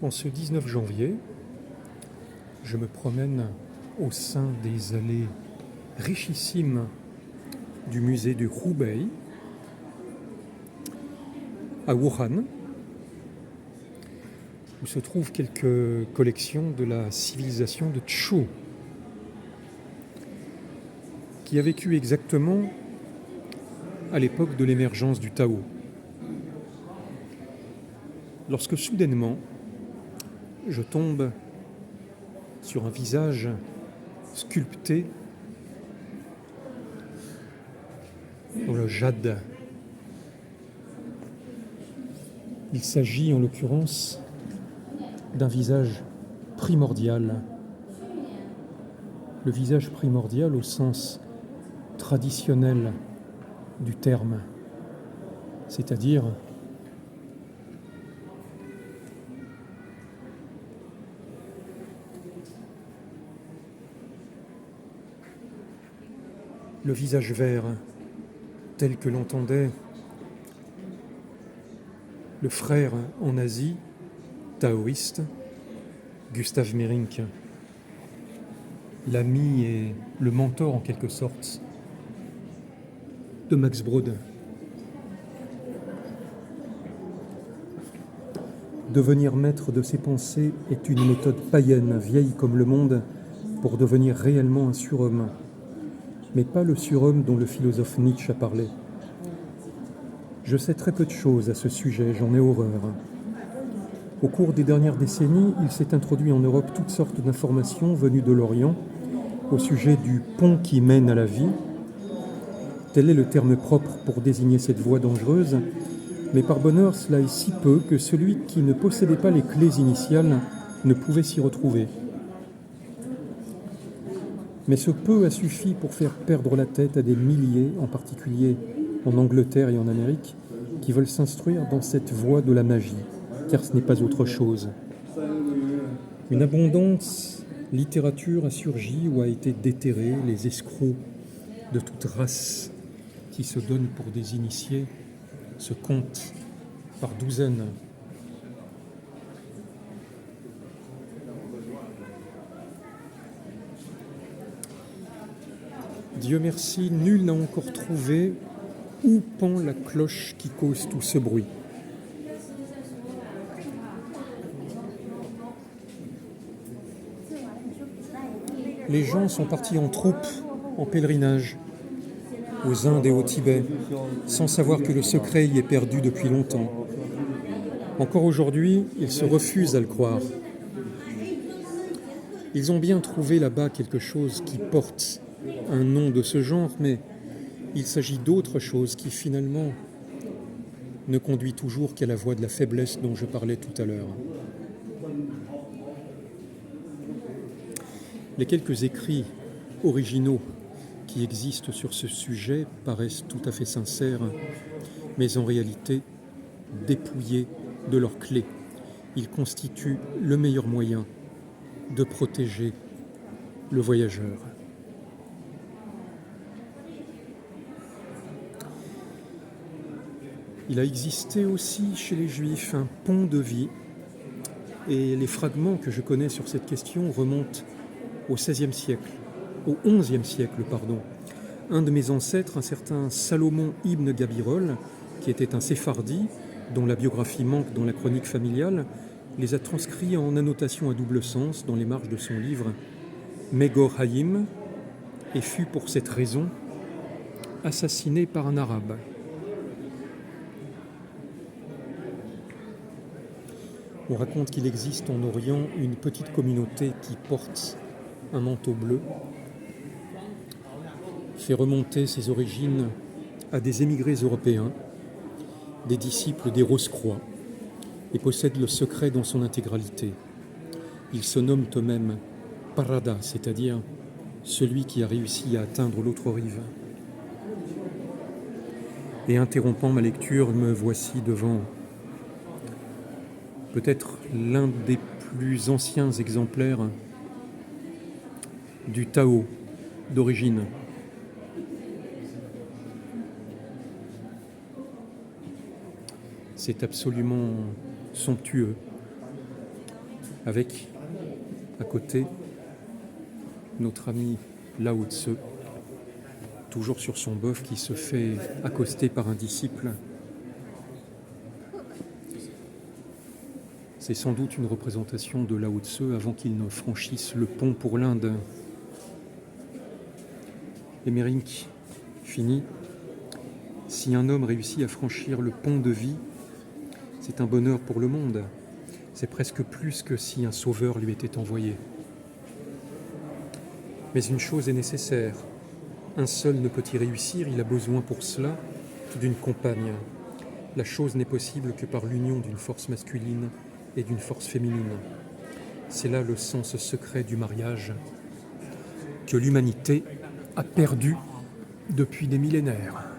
En ce 19 janvier, je me promène au sein des allées richissimes du musée du Hubei à Wuhan, où se trouvent quelques collections de la civilisation de Zhou, qui a vécu exactement à l'époque de l'émergence du Tao. Lorsque soudainement, je tombe sur un visage sculpté dans le jade. Il s'agit en l'occurrence d'un visage primordial. Le visage primordial au sens traditionnel du terme, c'est-à-dire le visage vert tel que l'entendait le frère en Asie taoïste Gustav Meyrink, l'ami et le mentor en quelque sorte de Max Brod. Devenir maître de ses pensées est une méthode païenne, vieille comme le monde, pour devenir réellement un surhomme. Mais pas le surhomme dont le philosophe Nietzsche a parlé. Je sais très peu de choses à ce sujet, j'en ai horreur. Au cours des dernières décennies, il s'est introduit en Europe toutes sortes d'informations venues de l'Orient au sujet du pont qui mène à la vie. Tel est le terme propre pour désigner cette voie dangereuse, mais par bonheur, cela est si peu que celui qui ne possédait pas les clés initiales ne pouvait s'y retrouver. Mais ce peu a suffi pour faire perdre la tête à des milliers, en particulier en Angleterre et en Amérique, qui veulent s'instruire dans cette voie de la magie, car ce n'est pas autre chose. Une abondante littérature a surgi ou a été déterrée, les escrocs de toute race qui se donnent pour des initiés se comptent par douzaines. Dieu merci, nul n'a encore trouvé où pend la cloche qui cause tout ce bruit. Les gens sont partis en troupe, en pèlerinage, aux Indes et au Tibet, sans savoir que le secret y est perdu depuis longtemps. Encore aujourd'hui, ils se refusent à le croire. Ils ont bien trouvé là-bas quelque chose qui porte un nom de ce genre, mais il s'agit d'autre chose qui finalement ne conduit toujours qu'à la voie de la faiblesse dont je parlais tout à l'heure. Les quelques écrits originaux qui existent sur ce sujet paraissent tout à fait sincères, mais en réalité dépouillés de leurs clés. Ils constituent le meilleur moyen de protéger le voyageur. Il a existé aussi chez les Juifs un pont de vie, et les fragments que je connais sur cette question remontent au XVIe siècle, au XIe siècle, pardon. Un de mes ancêtres, un certain Salomon ibn Gabirol, qui était un séphardi, dont la biographie manque dans la chronique familiale, les a transcrits en annotation à double sens dans les marges de son livre Megor Hayim, et fut pour cette raison assassiné par un arabe. On raconte qu'il existe en Orient une petite communauté qui porte un manteau bleu, fait remonter ses origines à des émigrés européens, des disciples des Rose-Croix, et possède le secret dans son intégralité. Ils se nomment eux-mêmes Parada, c'est-à-dire celui qui a réussi à atteindre l'autre rive. Et interrompant ma lecture, me voici devant peut-être l'un des plus anciens exemplaires du Tao d'origine. C'est absolument somptueux. avec, à côté, notre ami Lao Tse, toujours sur son bœuf qui se fait accoster par un disciple. C'est sans doute une représentation de Lao Tse avant qu'il ne franchisse le pont pour l'Inde. Et Mérink finit. Si un homme réussit à franchir le pont de vie, c'est un bonheur pour le monde. C'est presque plus que si un sauveur lui était envoyé. Mais une chose est nécessaire. Un seul ne peut y réussir, il a besoin pour cela d'une compagne. La chose n'est possible que par l'union d'une force masculine et d'une force féminine. C'est là le sens secret du mariage que l'humanité a perdu depuis des millénaires.